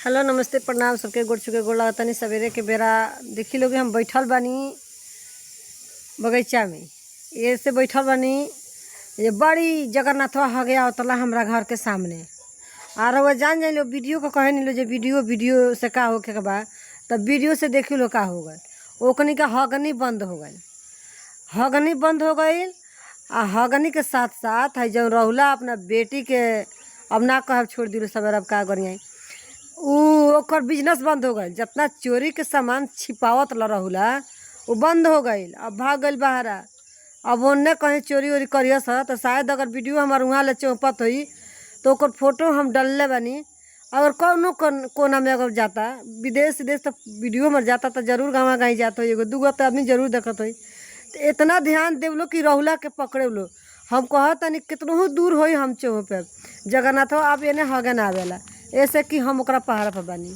Hello नमस्ते प्रणाम सबके गोड़ चुके गोड़ लगतनी सवेरे के बेरा देखी लोग हम बैठल बानी बगीचा में ये से बैठल बानी। ये बड़ी जगन्नाथवा हो गया उतला हमरा घर के सामने और वह जान जाए लो वीडियो को कहे नहीं लो जो वीडियो से का होके के बा तब वीडियो से देखी लो का हो गए ओकनी का हगनी बंद हो गई। हगनी बंद हो गई आ हगनी के साथ साथ है जब रहुला अपना बेटी के अब ना कह छोड़ दिलो सवेर अब का करिए ओकर बिजनेस बंद हो गई। जितना चोरी के सामान छिपावत रहुला वो बंद हो गई। अब भाग गई बाहरा। अब ओन्ने कहीं चोरी वोरी करियस तो शायद अगर वीडियो हमार वहाँ ले चौपत हुई तो ओकर फोटो हम डलले बनी। अगर कौनो कोना में अगर जाता विदेश तो वीडियो में जाता तो जरूर गाँव गाँव जाता हो एगो दूगो तो आदमी जरूर देखत हो। तो इतना ध्यान देवलो कि रहुला के पकड़े लो। हम कहतनी कितनों दूर होई हम चौह पे जगन्नाथ अब एने हगे ना आवेला ऐसे कि हम ओकरा पहाड़ पर बानी।